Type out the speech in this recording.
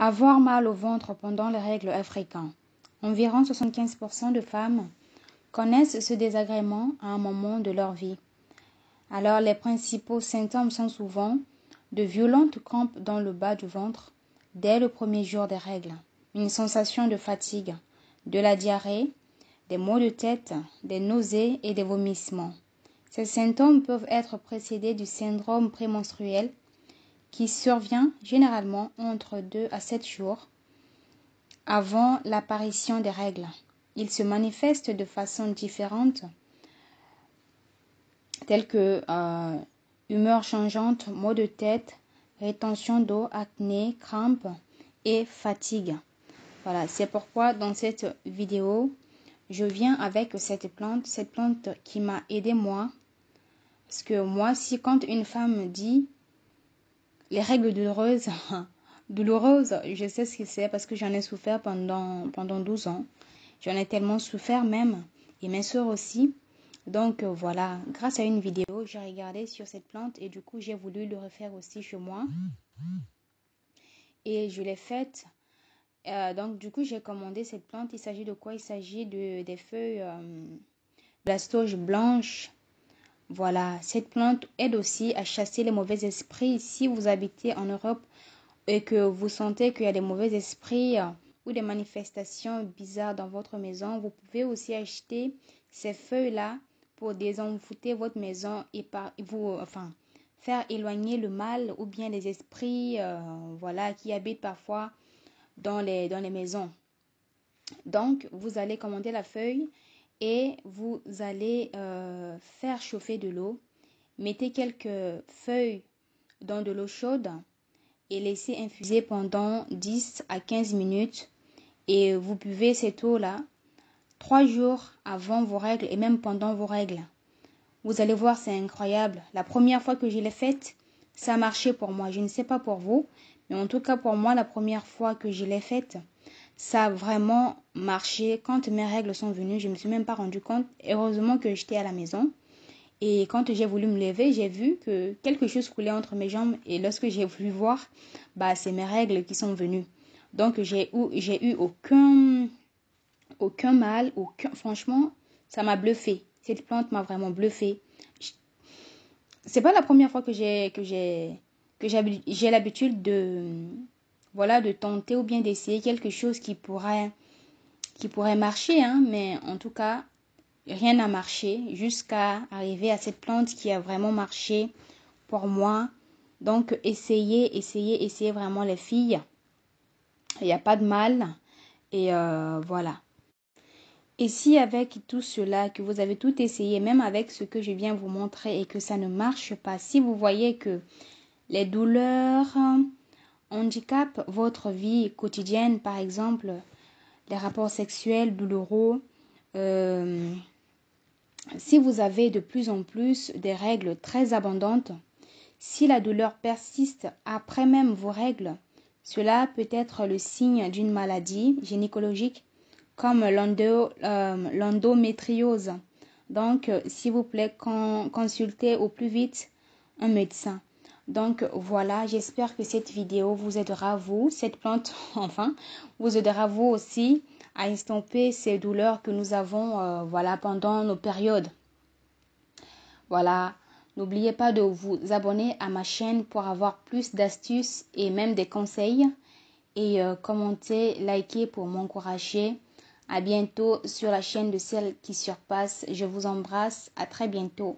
Avoir mal au ventre pendant les règles est fréquent. Environ 75% de femmes connaissent ce désagrément à un moment de leur vie. Alors, les principaux symptômes sont souvent de violentes crampes dans le bas du ventre dès le premier jour des règles, une sensation de fatigue, de la diarrhée, des maux de tête, des nausées et des vomissements. Ces symptômes peuvent être précédés du syndrome prémenstruel qui survient généralement entre 2 à 7 jours avant l'apparition des règles. Il se manifeste de façon différente, telles que humeur changeante, maux de tête, rétention d'eau, acné, crampes et fatigue. Voilà, c'est pourquoi dans cette vidéo, je viens avec cette plante qui m'a aidé moi. Parce que moi, si quand une femme me dit les règles douloureuses, je sais ce que c'est parce que j'en ai souffert pendant 12 ans. J'en ai tellement souffert même, et mes soeurs aussi. Donc voilà, grâce à une vidéo, j'ai regardé sur cette plante et du coup, j'ai voulu le refaire aussi chez moi. Et je l'ai faite. Donc du coup, j'ai commandé cette plante. Il s'agit de quoi? Il s'agit des feuilles de la sauge blanche. Voilà, cette plante aide aussi à chasser les mauvais esprits. Si vous habitez en Europe et que vous sentez qu'il y a des mauvais esprits ou des manifestations bizarres dans votre maison, vous pouvez aussi acheter ces feuilles-là pour désenvoûter votre maison et faire éloigner le mal ou bien les esprits voilà, qui habitent parfois dans les maisons. Donc, vous allez commander la feuille et vous allez faire chauffer de l'eau. Mettez quelques feuilles dans de l'eau chaude et laissez infuser pendant 10 à 15 minutes. Et vous buvez cette eau-là 3 jours avant vos règles et même pendant vos règles. Vous allez voir, c'est incroyable. La première fois que je l'ai faite, ça a marché pour moi. Je ne sais pas pour vous, mais en tout cas pour moi, la première fois que je l'ai faite, ça a vraiment marché. Quand mes règles sont venues, je ne me suis même pas rendu compte. Heureusement que j'étais à la maison. Et quand j'ai voulu me lever, j'ai vu que quelque chose coulait entre mes jambes. Et lorsque j'ai voulu voir, c'est mes règles qui sont venues. Donc, j'ai eu aucun mal. Franchement, ça m'a bluffé. Cette plante m'a vraiment bluffé. C'est pas la première fois que j'ai l'habitude de tenter ou bien d'essayer quelque chose qui pourrait marcher, hein, mais en tout cas, rien n'a marché jusqu'à arriver à cette plante qui a vraiment marché pour moi. Donc, essayez vraiment les filles. Il n'y a pas de mal. Et voilà. Et si avec tout cela, que vous avez tout essayé, même avec ce que je viens vous montrer et que ça ne marche pas, si vous voyez que les douleurs handicapent votre vie quotidienne, par exemple, les rapports sexuels douloureux, si vous avez de plus en plus des règles très abondantes, si la douleur persiste après même vos règles, cela peut être le signe d'une maladie gynécologique comme l'endométriose. Donc, s'il vous plaît, consultez au plus vite un médecin. Donc, voilà, j'espère que cette vidéo vous aidera, vous, cette plante, enfin, vous aidera vous aussi à estomper ces douleurs que nous avons pendant nos périodes. Voilà, n'oubliez pas de vous abonner à ma chaîne pour avoir plus d'astuces et même des conseils. Et commentez, likez pour m'encourager. À bientôt sur la chaîne de Celle qui surpasse. Je vous embrasse. À très bientôt.